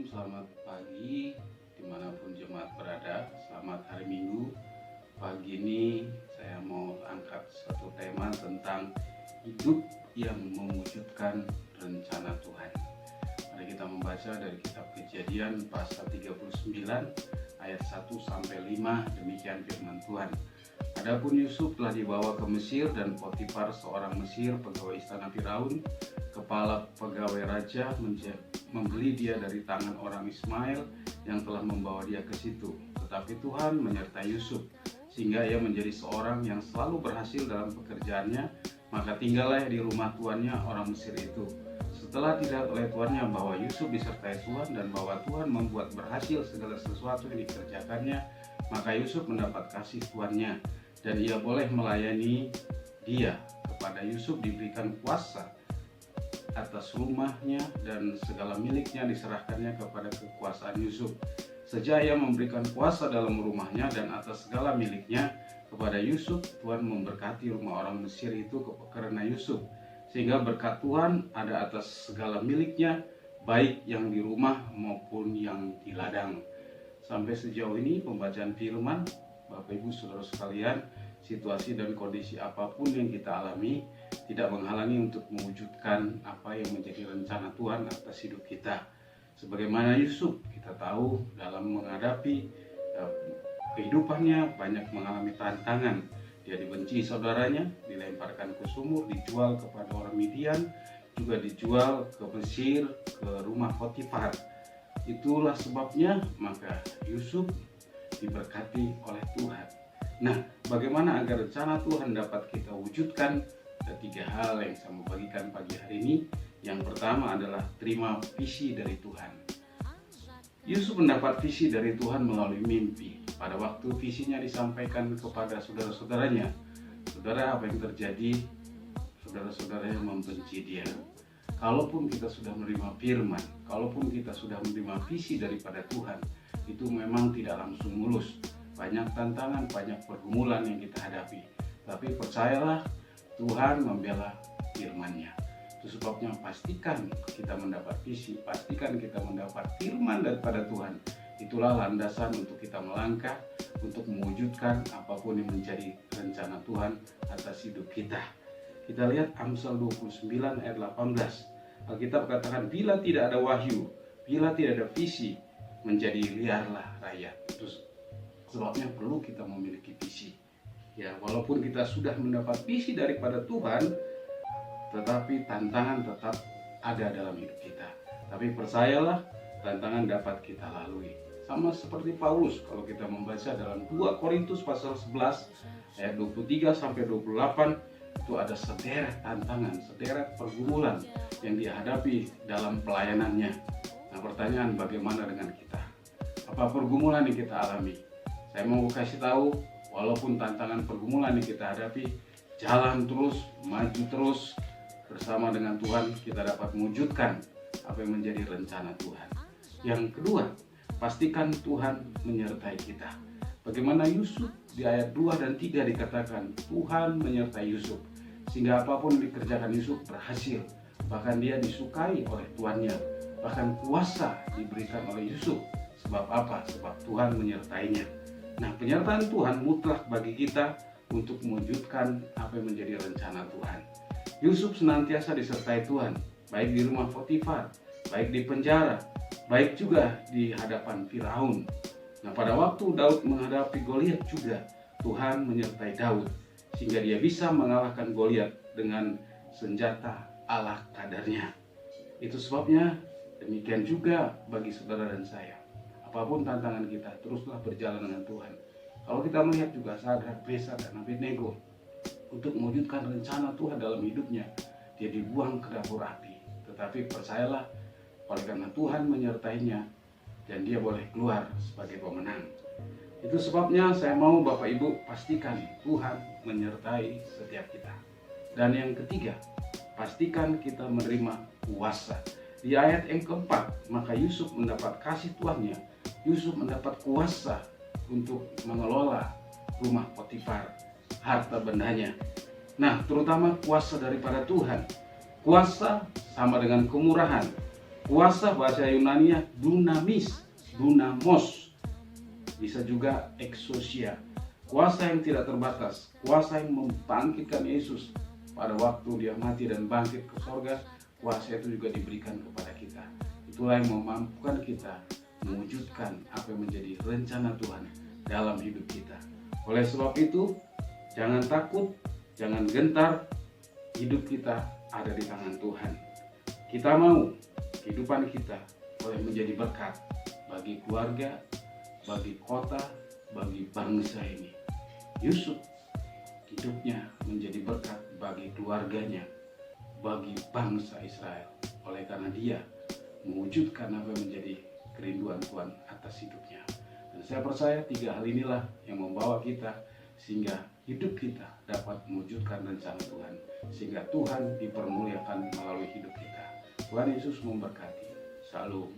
selamat pagi dimanapun jemaat berada. Selamat hari Minggu. Pagi ini saya mau angkat satu tema tentang hidup yang mewujudkan rencana Tuhan. Mari kita membaca dari kitab Kejadian pasal 39 ayat 1 sampai 5. Demikian firman Tuhan. Adapun Yusuf telah dibawa ke Mesir, dan Potifar seorang Mesir, pegawai istana Firaun, kepala pegawai raja, membeli dia dari tangan orang Ismail yang telah membawa dia ke situ. Tetapi Tuhan menyertai Yusuf sehingga ia menjadi seorang yang selalu berhasil dalam pekerjaannya. Maka tinggallah di rumah tuannya orang Mesir itu. Setelah dilihat oleh tuannya bahwa Yusuf disertai Tuhan dan bahwa Tuhan membuat berhasil segala sesuatu yang dikerjakannya, maka Yusuf mendapat kasih tuannya dan ia boleh melayani dia. Kepada Yusuf diberikan kuasa atas rumahnya, dan segala miliknya diserahkannya kepada kekuasaan Yusuf. Sejak ia memberikan kuasa dalam rumahnya dan atas segala miliknya kepada Yusuf, Tuhan memberkati rumah orang Mesir itu karena Yusuf, sehingga berkat Tuhan ada atas segala miliknya, baik yang di rumah maupun yang di ladang. Sampai sejauh ini pembacaan firman. Bapak Ibu Saudara sekalian, situasi dan kondisi apapun yang kita alami tidak menghalangi untuk mewujudkan apa yang menjadi rencana Tuhan atas hidup kita. Sebagaimana Yusuf, kita tahu dalam menghadapi kehidupannya banyak mengalami tantangan. Dia dibenci saudaranya, dilemparkan ke sumur, dijual kepada orang Midian, juga dijual ke Mesir, ke rumah Potifar. Itulah sebabnya maka Yusuf diberkati oleh Tuhan. Nah, bagaimana agar rencana Tuhan dapat kita wujudkan? Ada 3 hal yang saya mau bagikan pagi hari ini. Yang pertama adalah terima visi dari Tuhan. Yusuf mendapat visi dari Tuhan melalui mimpi. Pada waktu visinya disampaikan kepada saudara-saudaranya, saudara, apa yang terjadi? Saudara-saudaranya membenci dia. Kalaupun kita sudah menerima firman, kalaupun kita sudah menerima visi daripada Tuhan, itu memang tidak langsung mulus. Banyak tantangan, banyak pergumulan yang kita hadapi. Tapi percayalah, Tuhan membela firman-Nya. Itu sebabnya pastikan kita mendapat visi, pastikan kita mendapat firman daripada Tuhan. Itulah landasan untuk kita melangkah, untuk mewujudkan apapun yang menjadi rencana Tuhan atas hidup kita. Kita lihat Amsal 29 ayat 18. Alkitab katakan, bila tidak ada wahyu, bila tidak ada visi, menjadi liarlah rakyat. Terus sebabnya perlu kita memiliki visi. Ya, walaupun kita sudah mendapat visi daripada Tuhan, tetapi tantangan tetap ada dalam hidup kita. Tapi percayalah, tantangan dapat kita lalui. Sama seperti Paulus, kalau kita membaca dalam 2 Korintus pasal 11 ayat 23 sampai 28, itu ada sederet tantangan, sederet pergumulan yang dihadapi dalam pelayanannya. Nah, pertanyaan, bagaimana dengan kita? Apa pergumulan yang kita alami? Saya mau kasih tahu, walaupun tantangan pergumulan yang kita hadapi, jalan terus, maju terus. Bersama dengan Tuhan kita dapat mewujudkan apa yang menjadi rencana Tuhan. Yang kedua, pastikan Tuhan menyertai kita. Bagaimana Yusuf di ayat 2 dan 3 dikatakan, Tuhan menyertai Yusuf, sehingga apapun yang dikerjakan Yusuf berhasil. Bahkan dia disukai oleh tuannya. Bahkan kuasa diberikan oleh Yusuf. Sebab apa? Sebab Tuhan menyertainya. Nah, penyertaan Tuhan mutlak bagi kita untuk mewujudkan apa yang menjadi rencana Tuhan. Yusuf senantiasa disertai Tuhan, baik di rumah Potifar, baik di penjara, baik juga di hadapan Firaun. Nah, pada waktu Daud menghadapi Goliat juga, Tuhan menyertai Daud, sehingga dia bisa mengalahkan Goliat dengan senjata ala kadarnya. Itu sebabnya demikian juga bagi saudara dan saya. Apapun tantangan kita, teruslah berjalan dengan Tuhan. Kalau kita melihat juga Sadrak, Mesak, dan Abednego untuk mewujudkan rencana Tuhan dalam hidupnya, dia dibuang ke dapur api. Tetapi percayalah, oleh karena Tuhan menyertainya, dan dia boleh keluar sebagai pemenang. Itu sebabnya saya mau Bapak Ibu pastikan Tuhan menyertai setiap kita. Dan yang ketiga, pastikan kita menerima kuasa. Di ayat yang keempat, maka Yusuf mendapat kasih tuannya. Yusuf mendapat kuasa untuk mengelola rumah Potifar, harta bendanya. Nah, terutama kuasa daripada Tuhan. Kuasa sama dengan kemurahan. Kuasa bahasa Yunani-nya dunamis, dunamos. Bisa juga exousia. Kuasa yang tidak terbatas, kuasa yang membangkitkan Yesus pada waktu dia mati dan bangkit ke sorga. Kuasa itu juga diberikan kepada kita. Itulah yang memampukan kita mewujudkan apa yang menjadi rencana Tuhan dalam hidup kita. Oleh sebab itu, jangan takut, jangan gentar. Hidup kita ada di tangan Tuhan. Kita mau kehidupan kita boleh menjadi berkat bagi keluarga, bagi kota, bagi bangsa ini. Yusuf hidupnya menjadi berkat bagi keluarganya, bagi bangsa Israel. Oleh karena dia mewujudkan apa yang menjadi kerinduan Tuhan atas hidupnya. Dan saya percaya 3 hal inilah yang membawa kita sehingga hidup kita dapat mewujudkan rencana Tuhan, sehingga Tuhan dipermuliakan melalui hidup kita. Tuhan Yesus memberkati. Shalom.